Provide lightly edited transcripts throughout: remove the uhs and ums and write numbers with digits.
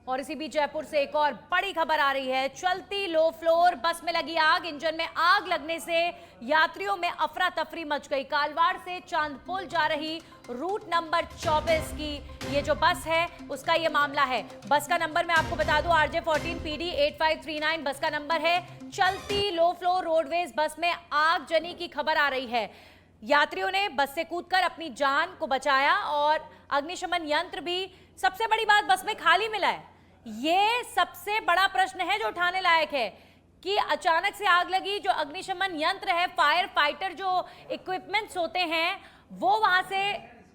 और इसी बीच जयपुर से एक और बड़ी खबर आ रही है। चलती लो फ्लोर बस में लगी आग। इंजन में आग लगने से यात्रियों में अफरा तफरी मच गई। कालवाड़ से चांदपुल जा रही रूट नंबर 24 की ये जो बस है उसका ये मामला है। बस का नंबर मैं आपको बता दूं, RJ14 PD 8539 बस का नंबर है। चलती लो फ्लोर रोडवेज बस में आगजनी की खबर आ रही है। यात्रियों ने बस से कूदकर अपनी जान को बचाया और अग्निशमन यंत्र भी। सबसे बड़ी बात, बस में खाली मिला है। ये सबसे बड़ा प्रश्न है जो उठाने लायक है कि अचानक से आग लगी। जो अग्निशमन यंत्र है, फायर फाइटर जो इक्विपमेंट्स होते हैं, वो वहां से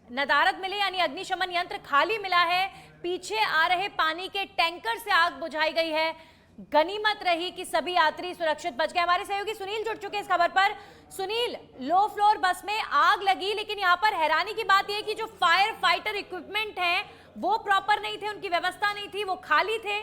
नदारद मिले, यानी अग्निशमन यंत्र खाली मिला है। पीछे आ रहे पानी के टैंकर से आग बुझाई गई है। गनीमत रही कि सभी यात्री सुरक्षित बच गए। हमारे सहयोगी सुनील जुड़ चुके हैं इस खबर पर। सुनील, लो फ्लोर बस में आग लगी, लेकिन यहाँ पर हैरानी की बात यह कि जो फायर फाइटर इक्विपमेंट हैं वो प्रॉपर नहीं थे, उनकी व्यवस्था नहीं थी, वो खाली थे।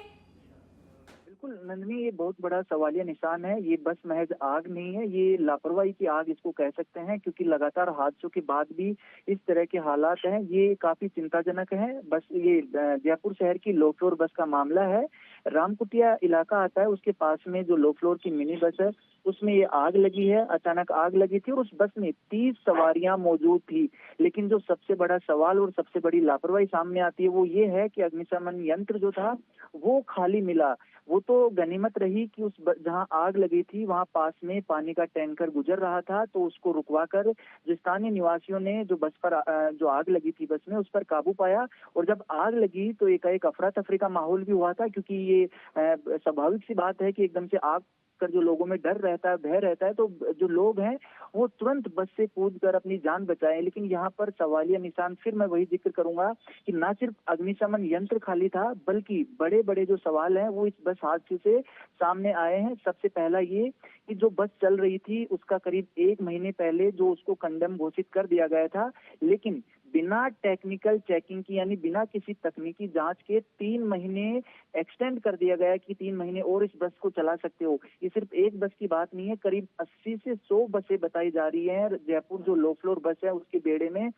बिल्कुल नंदिनी, ये बहुत बड़ा सवालिया निशान है। ये बस महज आग नहीं है, ये लापरवाही की आग इसको कह सकते हैं, क्योंकि लगातार हादसों के बाद भी इस तरह के हालात हैं। ये काफी चिंताजनक है। बस ये जयपुर शहर की लो फ्लोर बस का मामला है। रामकुटिया इलाका आता है, उसके पास में जो लो फ्लोर की मिनी बस है उसमें ये आग लगी है। अचानक आग लगी थी और उस बस में 30 सवारियां मौजूद थी। लेकिन जो सबसे बड़ा सवाल और सबसे बड़ी लापरवाही सामने आती है वो ये है कि अग्निशमन यंत्र जो था वो खाली मिला। वो तो गनीमत रही कि उस जहां आग लगी थी वहां पास में पानी का टैंकर गुजर रहा था, तो उसको रुकवाकर जो स्थानीय निवासियों ने जो बस पर जो आग लगी थी बस में उस पर काबू पाया। और जब आग लगी तो एकाएक अफरा तफरी का माहौल भी हुआ था, क्योंकि ये स्वाभाविक सी बात है कि एकदम से आग कर जो लोगों में डर रहता है, भय रहता है, तो जो लोग हैं वो तुरंत बस से कूदकर अपनी जान बचाएं। लेकिन यहाँ पर सवालिया निशान फिर मैं वही जिक्र करूंगा कि ना सिर्फ अग्निशमन यंत्र खाली था, बल्कि बड़े बड़े जो सवाल हैं वो इस बस हादसे से सामने आए हैं। सबसे पहला ये कि जो बस चल रही थी उसका करीब 1 महीने पहले जो उसको कंडेम घोषित कर दिया गया था, लेकिन बिना टेक्निकल चेकिंग की, यानी बिना किसी तकनीकी जांच के 3 महीने एक्सटेंड कर दिया गया कि 3 महीने और इस बस को चला सकते हो। ये सिर्फ एक बस की बात नहीं है, करीब 80 से 100 बसें बताई जा रही हैं जयपुर जो लो फ्लोर बस है उसके बेड़े में,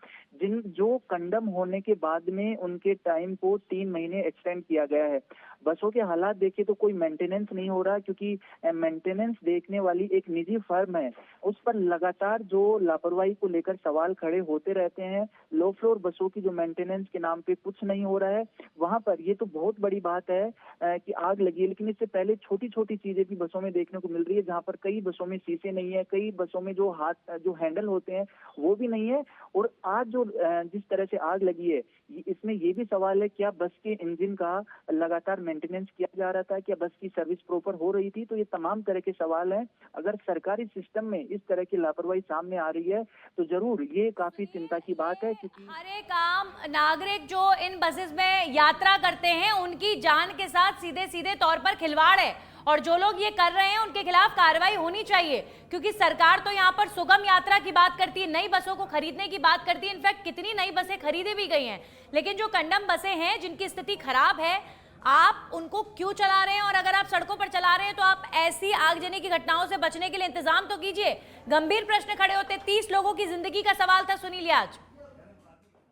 जो कंडम होने के बाद में उनके टाइम को 3 महीने एक्सटेंड किया गया है। बसों के हालात देखे तो कोई मेंटेनेंस नहीं हो रहा, क्योंकि मेंटेनेंस देखने वाली एक निजी फर्म है, उस पर लगातार जो लापरवाही को लेकर सवाल खड़े होते रहते हैं। लो फ्लोर बसों की जो मेंटेनेंस के नाम पे कुछ नहीं हो रहा है वहां पर। ये तो बहुत बड़ी बात है कि आग लगी है, लेकिन इससे पहले छोटी छोटी चीजें भी बसों में देखने को मिल रही है, जहां पर कई बसों में शीशे नहीं है, कई बसों में जो जो हैंडल होते हैं वो भी नहीं है। और आज जो जिस तरह से आग लगी है इसमें ये भी सवाल है, क्या बस के इंजन का लगातार मेंटेनेंस किया जा रहा था, क्या बस की सर्विस प्रॉपर हो रही थी? तो ये तमाम तरह के सवाल हैं। अगर सरकारी सिस्टम में इस तरह की लापरवाही सामने आ रही है तो जरूर ये काफी चिंता की बात है। हर एक आम नागरिक जो इन बसेस में यात्रा करते हैं उनकी जान के साथ सीधे सीधे तौर पर खिलवाड़ है, और जो लोग ये कर रहे हैं उनके खिलाफ कार्रवाई होनी चाहिए, क्योंकि सरकार तो यहाँ पर सुगम यात्रा की बात करती है, नई बसों को खरीदने की बात करती है। इनफैक्ट कितनी नई बसें खरीदी भी गई हैं, लेकिन जो कंडम बसें हैं जिनकी स्थिति खराब है, आप उनको क्यों चला रहे हैं? और अगर आप सड़कों पर चला रहे हैं तो आप ऐसी आगजनी की घटनाओं से बचने के लिए इंतजाम तो कीजिए। गंभीर प्रश्न खड़े होते। 30 लोगों की जिंदगी का सवाल था सुनील आज।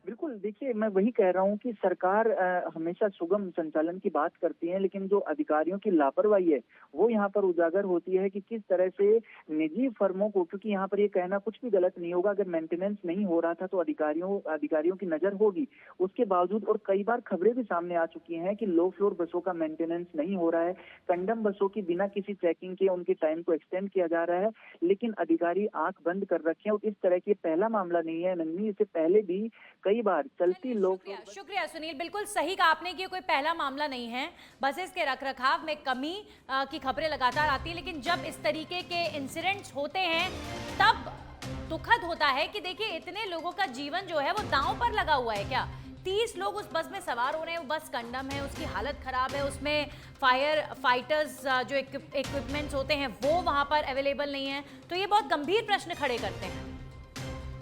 बिल्कुल, देखिए मैं वही कह रहा हूँ कि सरकार हमेशा सुगम संचालन की बात करती है, लेकिन जो अधिकारियों की लापरवाही है वो यहाँ पर उजागर होती है कि किस तरह से निजी फर्मों को, क्योंकि यहाँ पर ये कहना कुछ भी गलत नहीं होगा, अगर मेंटेनेंस नहीं हो रहा था तो अधिकारियों की नजर होगी। उसके बावजूद, और कई बार खबरें भी सामने आ चुकी हैं कि लो फ्लोर बसों का मेंटेनेंस नहीं हो रहा है, कंडम बसों की बिना किसी चेकिंग के उनके टाइम को एक्सटेंड किया जा रहा है, लेकिन अधिकारी आंख बंद कर रखे हैं। और इस तरह की पहला मामला नहीं है नंदनी, इससे पहले भी कई बार चलती लोग। शुक्रिया सुनील, बिल्कुल सही कहा आपने कि कोई पहला मामला नहीं है। बसेस के रखरखाव में कमी की खबरें लगातार आती है, लेकिन जब इस तरीके के इंसिडेंट्स होते हैं तब दुखद होता है कि देखिए इतने लोगों का जीवन जो है वो दांव पर लगा हुआ है। क्या 30 लोग उस बस में सवार हो रहे हैं, बस कंडम है, उसकी हालत खराब है, उसमें फायर फाइटर्स जो इक्विपमेंट्स होते हैं वो वहां पर अवेलेबल नहीं है, तो ये बहुत गंभीर प्रश्न खड़े करते हैं।